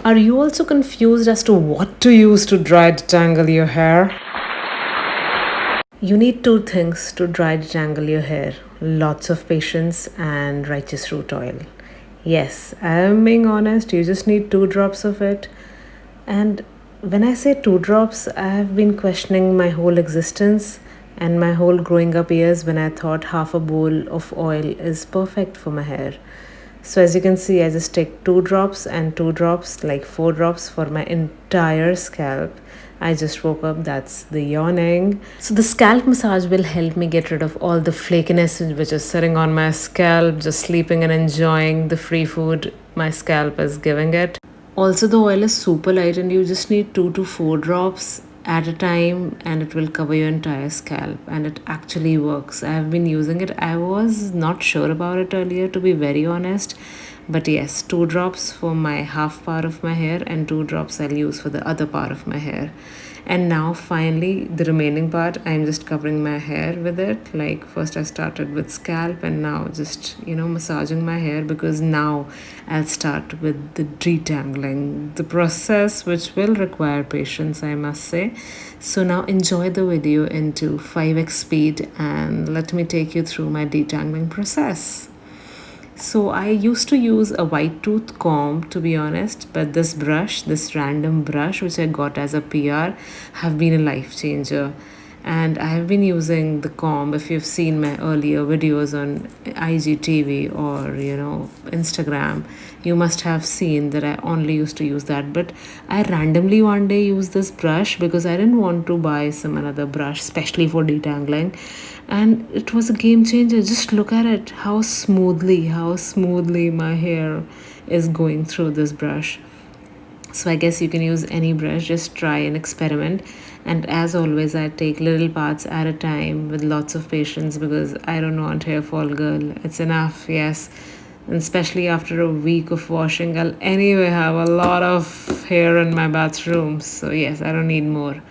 Are you also confused as to what to use to dry detangle your hair? You need two things to dry detangle your hair: lots of patience and righteous root oil. Yes, I am being honest, you just need 2 drops of it. And when I say 2 drops, I have been questioning my whole existence and my whole growing up years when I thought half a bowl of oil is perfect for my hair. So, as you can see, I just take 2 drops and 2 drops, like 4 drops for my entire scalp. I just woke up, that's the yawning. So, the scalp massage will help me get rid of all the flakiness which is sitting on my scalp, just sleeping and enjoying the free food my scalp is giving it. Also, the oil is super light and you just need 2 to 4 drops at a time and it will cover your entire scalp, and it actually works. I have been using it. I was not sure about it earlier, to be very honest, but yes, 2 drops for my half part of my hair and 2 drops I'll use for the other part of my hair. And now finally the remaining part, I'm just covering my hair with it. Like first I started with scalp and now just massaging my hair, because now I'll start with the detangling, the process which will require patience, I must say. So now enjoy the video into 5x speed and let me take you through my detangling process. So I used to use a white tooth comb, to be honest, but this random brush which I got as a PR, have been a life changer. And I have been using the comb. If you've seen my earlier videos on IGTV or Instagram, you must have seen that I only used to use that. But I randomly one day used this brush because I didn't want to buy some another brush, especially for detangling, and it was a game changer. Just look at it, how smoothly my hair is going through this brush. So I guess you can use any brush, just try and experiment. And as always, I take little parts at a time with lots of patience, because I don't want hair fall, girl. It's enough, yes. And especially after a week of washing, I'll anyway have a lot of hair in my bathroom. So yes, I don't need more.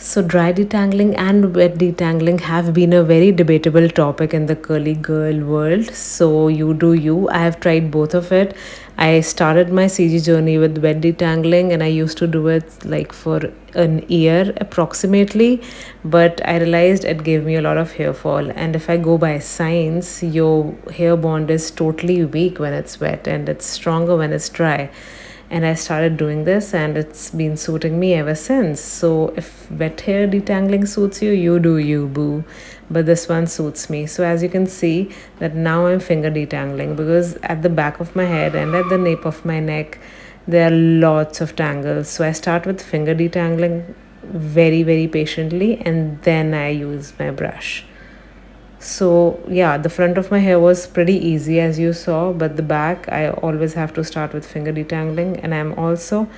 So, dry detangling and wet detangling have been a very debatable topic in the curly girl world. So, you do you. I have tried both of it. I started my CG journey with wet detangling and I used to do it like for an year approximately. But I realized it gave me a lot of hair fall. And if I go by science, your hair bond is totally weak when it's wet and it's stronger when it's dry. And I started doing this and it's been suiting me ever since. So if wet hair detangling suits you, you do you, boo. But this one suits me. So as you can see that now I'm finger detangling, because at the back of my head and at the nape of my neck there are lots of tangles. So I start with finger detangling very very patiently and then I use my brush. So, yeah, the front of my hair was pretty easy as you saw, but the back I always have to start with finger detangling, and I'm also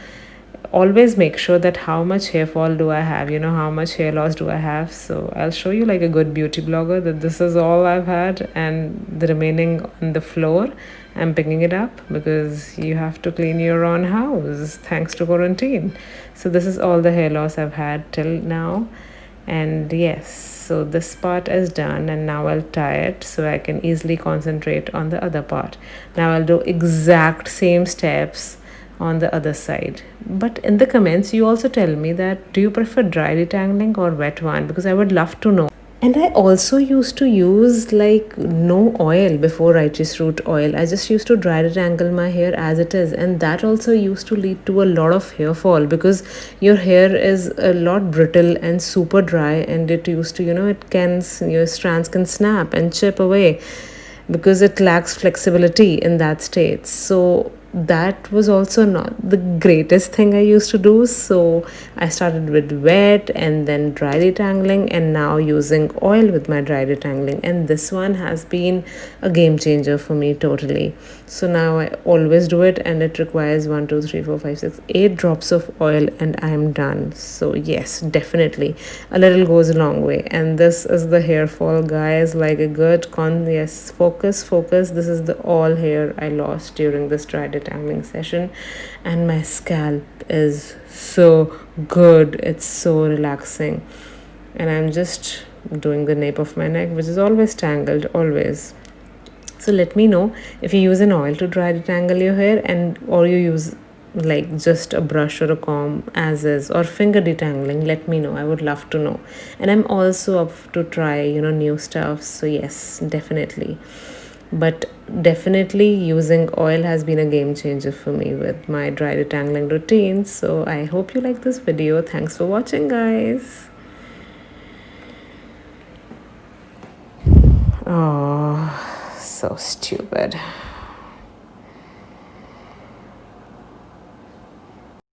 always make sure that how much hair fall do I have, how much hair loss do I have. So, I'll show you like a good beauty blogger that this is all I've had, and the remaining on the floor I'm picking it up because you have to clean your own house thanks to quarantine. So, this is all the hair loss I've had till now. And yes, so this part is done and now I'll tie it so I can easily concentrate on the other part. Now I'll do exact same steps on the other side. But in the comments you also tell me that do you prefer dry detangling or wet one, because I would love to know. And I also used to use like no oil before righteous root oil. I just used to dry detangle my hair as it is. And that also used to lead to a lot of hair fall, because your hair is a lot brittle and super dry. And it used to, your strands can snap and chip away because it lacks flexibility in that state. So that was also not the greatest thing I used to do. So I started with wet and then dry detangling, and now using oil with my dry detangling. And this one has been a game changer for me totally. So now I always do it, and it requires 1, 2, 3, 4, 5, 6, 8 drops of oil, and I'm done. So yes, definitely a little goes a long way. And this is the hair fall, guys, like a good yes, focus. This is the all hair I lost during this dry detangling session, and my scalp is so good. It's so relaxing, and I'm just doing the nape of my neck, which is always tangled, always. So let me know if you use an oil to dry detangle your hair, and or you use like just a brush or a comb as is, or finger detangling, let me know. I would love to know. And I'm also up to try, new stuff. So yes, definitely. But definitely using oil has been a game changer for me with my dry detangling routine. So I hope you like this video. Thanks for watching, guys. Oh, so stupid.